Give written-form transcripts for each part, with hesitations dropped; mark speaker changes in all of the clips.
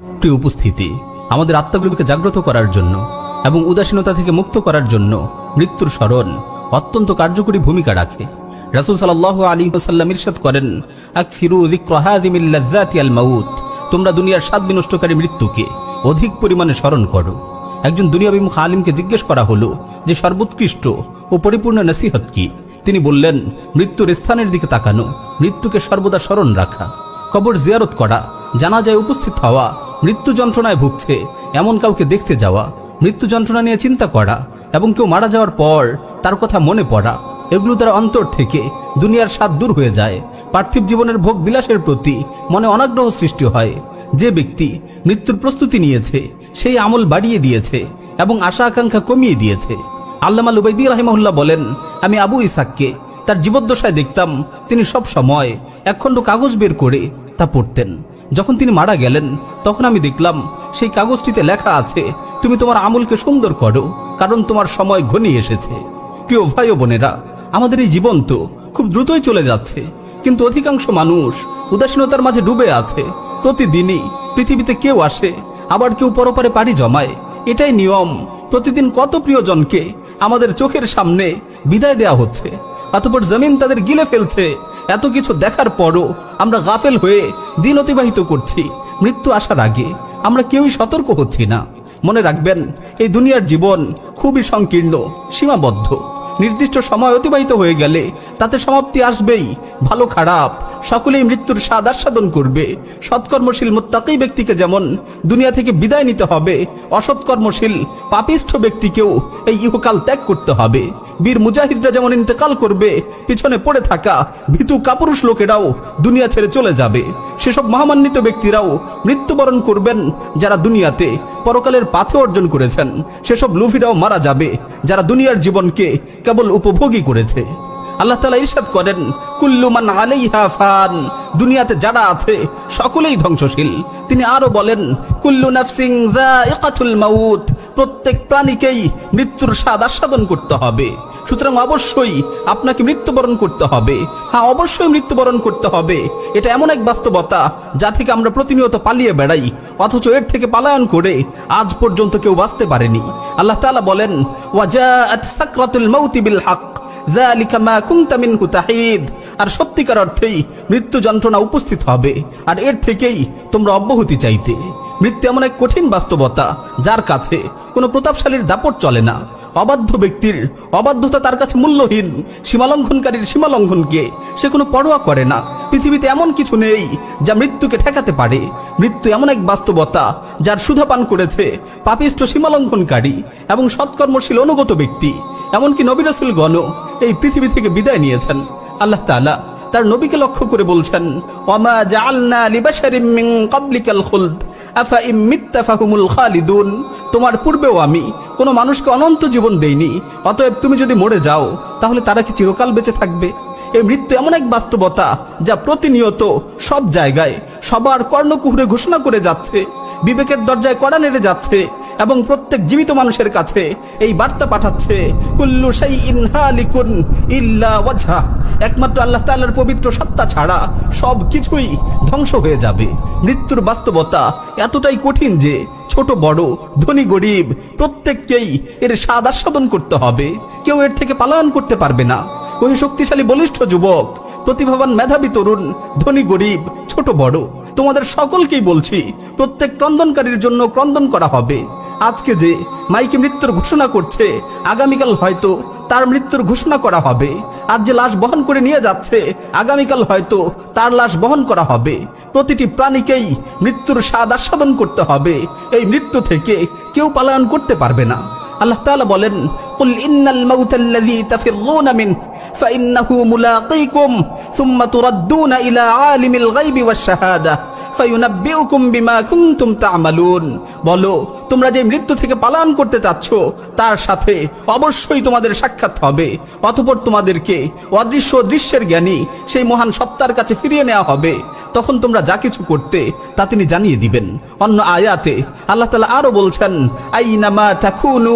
Speaker 1: প্রিয় উপস্থিতি, আমাদের আত্মাগুলোকে জাগ্রত করার জন্য এবং উদাসীনতা থেকে মুক্ত করার জন্য মৃত্যুর স্মরণ অত্যন্ত কার্যকরী ভূমিকা রাখে। রাসূল সাল্লাল্লাহু আলাইহি ওয়াসাল্লাম ইরশাদ করেন, আকসিরু যিকরা হাযিমিল লাযযাতি আল মাউত, তোমরা দুনিয়ার স্বাদ বিনষ্টকারী মৃত্যুকে অধিক পরিমাণে স্মরণ করো। একজন দুনিয়াবিমুখ আলিমকে জিজ্ঞেস করা হলো যে সর্বোৎকৃষ্ট ও পরিপূর্ণ নসিহত কি? তিনি বললেন, মৃত্যুর স্থানের দিকে তাকানো, মৃত্যুকে সর্বদা স্মরণ রাখা, কবর জিয়ারত করা, জানাজায় উপস্থিত হওয়া, মৃত্যু যন্ত্রণায় ভুগছে এমন কাউকে দেখতে যাওয়া, মৃত্যু যন্ত্রণা নিয়ে চিন্তা করা এবং কেউ মারা যাওয়ার পর তার কথা মনে পড়া, এগুলো দ্বারা অন্তর থেকে দুনিয়ার স্বাদ দূর হয়ে যায়। পার্থিব জীবনের ভোগ বিলাসের প্রতি মনে অনাগ্রহ সৃষ্টি হয়। যে ব্যক্তি মৃত্যুর প্রস্তুতি নিয়েছে সেই আমল বাড়িয়ে দিয়েছে এবং আশা আকাঙ্ক্ষা কমিয়ে দিয়েছে। আল্লামা লুবাইদি রাহিমাহুল্লাহ বলেন, আমি আবু ইসাককে তার জীবদ্দশায় দেখতাম তিনি সব সময় একখণ্ড কাগজ বের করে তা পড়তেন। যখন তিনি মারা গেলেন তখন আমি দেখলাম সেই কাগজটিতে লেখা আছে, তুমি তোমার আমলকে সুন্দর করো, কারণ তোমার সময় ঘনিয়ে এসেছে। প্রিয় ভাই ও বোনেরা, আমাদের এই জীবন তো খুব দ্রুতই চলে যাচ্ছে, কিন্তু অধিকাংশ মানুষ উদাসীনতার মাঝে ডুবে আছে। প্রতিদিনই পৃথিবীতে কেউ আসে, আবার কেউ পরপারে পাড়ি জমায়, এটাই নিয়ম। প্রতিদিন কত প্রিয়জনকে আমাদের চোখের সামনে বিদায় দেয়া হচ্ছে, অতঃপর জমিন তাদের গিলে ফেলছে। এত কিছু দেখার পরও আমরা গাফেল হয়ে দিন অতিবাহিত করছি। মৃত্যু আসার আগে আমরা কেউই সতর্ক হচ্ছি না। মনে রাখবেন, এই দুনিয়ার জীবন খুবই সংকীর্ণ, সীমাবদ্ধ। নির্দিষ্ট সময় অতিবাহিত হয়ে গেলে তাতে সমাপ্তি আসবেই। ভালো খারাপ সকলেই মৃত্যুর স্বাদ আস্বাদন করবে। সৎকর্মশীল মুত্তাকী ব্যক্তিকে যেমন দুনিয়া থেকে বিদায় নিতে হবে, অসৎকর্মশীল পাপিষ্ঠ ব্যক্তিকেও এই ইহকাল ত্যাগ করতে হবে। বীর মুজাহিদরা যেমন ইন্তেকাল করবে, পিছনে পড়ে থাকা ভীতু কাপুরুষ লোকেরাও দুনিয়া ছেড়ে চলে যাবে। সেসব মহামান্বিত ব্যক্তিরাও মৃত্যুবরণ করবেন যারা দুনিয়াতে পরকালের পাথে অর্জন করেছেন। সেসব লুফিরাও মারা যাবে যারা দুনিয়ার জীবনকে কেবল উপভোগী করেছে। আল্লাহ তাআলা ইরশাদ করেন, কুল্লু মান আলাইহা ফান, দুনিয়াতে যারা আছে সকলেই ধ্বংসশীল। তিনি আরো বলেন, কুল্লু নাফসিন যায়িকাতুল মাউত, প্রত্যেক প্রাণীকেই মৃত্যুর স্বাদ আস্বাদন করতে হবে। সুতরাং অবশ্যই আপনাকে মৃত্যুবরণ করতে হবে। হ্যাঁ, অবশ্যই মৃত্যুবরণ করতে হবে। এটা এমন এক বাস্তবতা যা থেকে আমরা প্রতিনিয়ত পালিয়ে বেড়াই, অথচ এর থেকে পলায়ন করে আজ পর্যন্ত কেউ বাঁচতে পারেনি। আল্লাহ তাআলা বলেন, ওয়াজাআত সাকরাতুল মাউতি বিল হক যালিকা মা কুনতা মিনহু তাহিদ, আর সত্যিকার অর্থেই মৃত্যু যন্ত্রণা উপস্থিত হবে, আর এর থেকেই তোমরা অব্যাহতি চাইতে। মৃত্যু এমন এক কঠিন বাস্তবতা যার কাছে কোনো প্রতাপশালীর দাপট চলে না। অবাধ্য ব্যক্তির অবাধ্যতা তার কাছে মূল্যহীন। সীমালঙ্ঘনকারীর সীমালঙ্ঘনকে সে কোনো পরোয়া করে না। পৃথিবীতে এমন কিছু নেই যা মৃত্যুকে ঠেকাতে পারে। মৃত্যু এমন এক বাস্তবতা যার সুধা পান করেছে পাপিষ্ঠ সীমালঙ্ঘনকারী এবং সৎকর্মশীল অনুগত ব্যক্তি। এমনকি নবী রাসূলগণও এই পৃথিবী থেকে বিদায় নিয়েছেন। আল্লাহ তাআলা তার নবীকে লক্ষ্য করে বলছেন, ওয়ামা জাআলনা লিবাশারিম মিন ক্বাবলিকাল খুলদ আফা ইম মিত্তা ফাহুমুল খালিদুন, তোমার পূর্বেও আমি কোনো মানুষকে অনন্ত জীবন দেইনি, অতএব তুমি যদি মরে যাও তাহলে তারা কি চিরকাল বেঁচে থাকবে? এই মৃত্যু এমন এক বাস্তবতা যা প্রতিনিয়ত সব জায়গায় সবার কর্ণকুহরে ঘোষণা করে যাচ্ছে, বিবেকের দরজায় কড়া নেড়ে যাচ্ছে এবং প্রত্যেক জীবিত মানুষের কাছে এই বার্তা পাঠাচ্ছে, কুল্লু শাইইন হালিকুন ইল্লা ওয়াজহা, একমাত্র আল্লাহ তাআলার পবিত্র সত্তা ছাড়া সব কিছুই ধ্বংস হয়ে যাবে। মৃত্যুর বাস্তবতা এতটাই কঠিন যে ছোট বড়, ধনী গরিব প্রত্যেককেই এর স্বাদ আস্বাদন করতে হবে। কেউ এর থেকে পলায়ন করতে পারবে না। ওই শক্তিশালী বলিষ্ঠ যুবক, প্রতিভাবান মেধাবী তরুণ, ধনী গরিব, ছোট বড়, তোমাদের সকলকেই বলছি, প্রত্যেক ক্রন্দনকারীর জন্য ক্রন্দন করা হবে। আজকে যে মাইকে মৃত্যুর ঘোষণা করছে, আগামীকাল হয়তো তার মৃত্যুর ঘোষণা করা হবে। আজ যে লাশ বহন করে নিয়ে যাচ্ছে, আগামীকাল হয়তো তার লাশ বহন করা হবে। প্রতিটি প্রাণীকেই মৃত্যুর স্বাদ আস্বাদন করতে হবে। এই মৃত্যু থেকে কেউ পলায়ন করতে পারবে না। আল্লাহ তাআলা বলেন, কুল ইন্নাল মাউতাল্লাযী তাফিররুনা মিনহু ফাইন্নাহু মুলাকীকুম সুম্মা তুরাদ্দুনা ইলা আলিমিল গায়বি ওয়াশ শাহাদা ফায়ুনাব্বিউকুম বিমা কুনতুম তা'মালুন, বলো তোমরা যে মৃত্যু থেকে পলায়ন করতে চাচ্ছ তার সাথে অবশ্যই তোমাদের সাক্ষাৎ হবে, অতঃপর তোমাদেরকে অদৃশ্য দৃশ্যের জ্ঞানী সেই মহান সত্তার কাছে ফিরিয়ে নেওয়া হবে। তখন তোমরা যা কিছু করতে তা তিনি জানিয়ে দিবেন। অন্য আয়াতে আল্লাহ তাআলা আরো বলছেন, আইনামা তাকুনু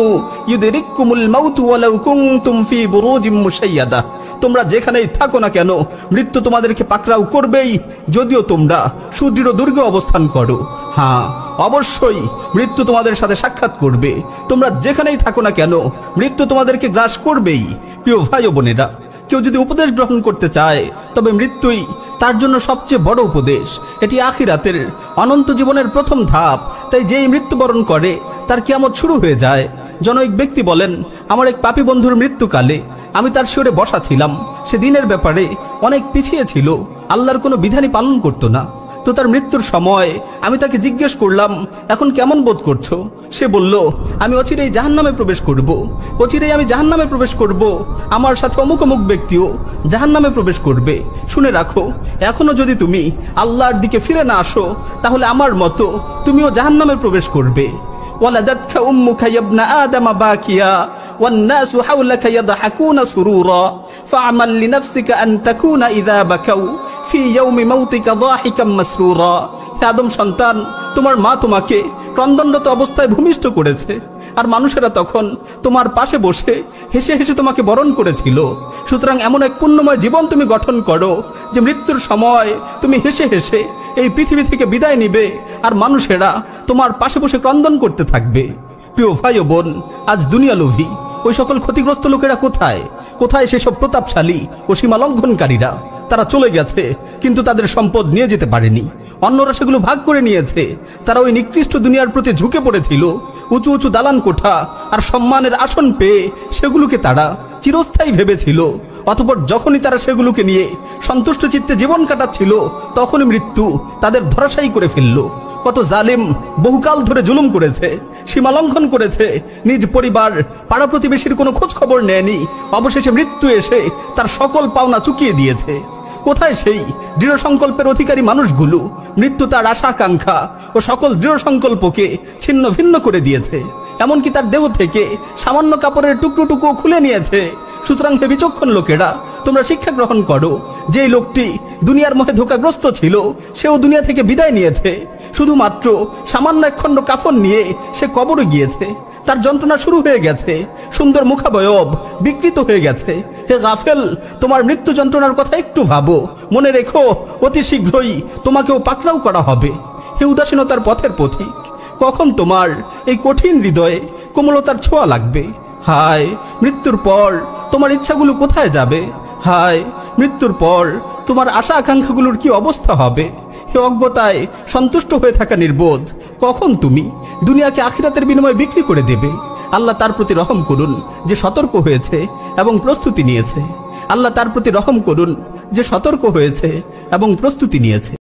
Speaker 1: ইউদরিকুমুল মাউতু ওয়ালাউ কুনতুম ফি বুরুজিম মুশাইয়াদা তোমরা যেখানেই থাকো না কেন মৃত্যু তোমাদেরকে পাকড়াও করবেই, যদিও তোমরা সুদৃঢ় দুর্গে অবস্থান করো। হ্যাঁ, অবশ্যই মৃত্যু তোমাদের সাথে সাক্ষাৎ করবে। তোমরা যেখানেই থাকো না কেন মৃত্যু তোমাদেরকে গ্রাস করবেই। প্রিয় ভাই ও বোনেরা, কেউ যদি উপদেশ গ্রহণ করতে চায় তবে মৃত্যুই তার জন্য সবচেয়ে বড় উপদেশ। এটি আখিরাতের অনন্ত জীবনের প্রথম ধাপ। তাই যেই মৃত্যুবরণ করে তার কিয়ামত শুরু হয়ে যায়। জনৈক ব্যক্তি বলেন, আমার এক পাপী বন্ধুর মৃত্যুকালে আমি তার শিয়রে বসা ছিলাম। সে দিনের ব্যাপারে অনেক পিছিয়ে ছিল, আল্লাহর কোনো বিধানই পালন করত না। তো তার মৃত্যুর সময় আমি তাকে জিজ্ঞেস করলাম, এখন কেমন বোধ করছো? সে বলল, আমি অচিরেই জাহান্নামে প্রবেশ করব, অচিরেই আমি জাহান্নামে প্রবেশ করব, আমার সাথে অমুক অমুক ব্যক্তিও জাহান্নামে প্রবেশ করবে। শুনে রাখো, এখনো যদি তুমি আল্লাহর দিকে ফিরে না আসো তাহলে আমার মতো তুমিও জাহান্নামে প্রবেশ করবে। ওয়ালাদাতকা উম্মুকা ইয়া ইবনা আদম বাকিয়া والناس حولك يضحكون سرورا فاعمل لنفسك أن تكون إذا بكوا في يوم موتك ضاحكا مسرورا। আদম সন্তান, তোমার মা তোমাকে ক্রন্দনরত অবস্থায় ভূমিষ্ঠ করেছে, আর মানুষেরা তখন তোমার পাশে বসে হেসে হেসে তোমাকে বরণ করেছিল। সুতরাং এমন এক পুণ্যময় জীবন তুমি গঠন করো যে মৃত্যুর সময় তুমি হেসে হেসে এই পৃথিবী থেকে বিদায় নিবে, আর মানুষেরা তোমার পাশে বসে ক্রন্দন করতে থাকবে। প্রিয় ভাই ও বোন, আজ দুনিয়া লোভী ওই সকল ক্ষতিগ্রস্ত লোকেরা কোথায়? কোথায় সেসব প্রতাপশালী ও সীমা লঙ্ঘনকারীরা? তারা চলে গেছে, কিন্তু তাদের সম্পদ নিয়ে যেতে পারেনি। অন্যরা সেগুলো ভাগ করে নিয়েছে। তারা ওই নিকৃষ্ট দুনিয়ার প্রতি ঝুঁকে পড়েছিল। উঁচু উঁচু দালান কোঠা আর সম্মানের আসন পেয়ে সেগুলোকে তারা চিরস্থায়ী ভেবেছিল। অতঃপর যখনই তারা সেগুলোকে নিয়ে সন্তুষ্ট চিত্তে জীবন কাটাচ্ছিল, তখনই মৃত্যু তাদের ধরাশায়ী করে ফেলল। কত জালেম বহুকাল ধরে জুলুম করেছে, সীমা লঙ্ঘন করেছে, নিজ পরিবার পাড়া প্রতিবেশীর কোনো খোঁজ খবর নেয়নি। অবশেষে মৃত্যু এসে তার সকল পাওনা চুকিয়ে দিয়েছে। কোথায় সেই দৃঢ় সংকল্পের অধিকারী মানুষগুলো? মৃত্যু তার আশা আকাঙ্ক্ষা ও সকল দৃঢ় সংকল্পকে ছিন্ন ভিন্ন করে দিয়েছে। এমনকি তার দেহ থেকে সামান্য কাপড়ের টুকরো খুলে নিয়েছে। সুতরাং হে বিচক্ষণ লোকেরা, তোমরা শিক্ষা গ্রহণ করো। যে লোকটি দুনিয়ার মোহে ধোঁকাগ্রস্ত ছিল, সেও দুনিয়া থেকে বিদায় নিয়েছে। শুধুমাত্র সামান্য একখণ্ড কাফন নিয়ে সে কবরে গিয়েছে। তার যন্ত্রণা শুরু হয়ে গেছে, সুন্দর মুখাবয়ব বিকৃত হয়ে গেছে। হে গাফেল, তোমার মৃত্যু যন্ত্রণার কথা একটু ভাবো। মনে রেখো, অতি শীঘ্রই তোমাকেও পাকড়াও করা হবে। হে উদাসীনতার পথের পথিক, কখন তোমার এই কঠিন হৃদয়ে কোমলতার ছোঁয়া লাগবে? হায়, মৃত্যুর পর তোমার ইচ্ছাগুলো কোথায় যাবে? হায়, মৃত্যুর পর তোমার আশা আকাঙ্ক্ষাগুলোর কি অবস্থা হবে? হে অজ্ঞতায় সন্তুষ্ট হয়ে থাকা নির্বোধ, কখন তুমি দুনিয়াকে আখিরাতের বিনিময়ে বিক্রি করে দেবে? আল্লাহ তার প্রতি রহম করুন যে সতর্ক হয়েছে এবং প্রস্তুতি নিয়েছে। আল্লাহ তার প্রতি রহম করুন যে সতর্ক হয়েছে এবং প্রস্তুতি নিয়েছে।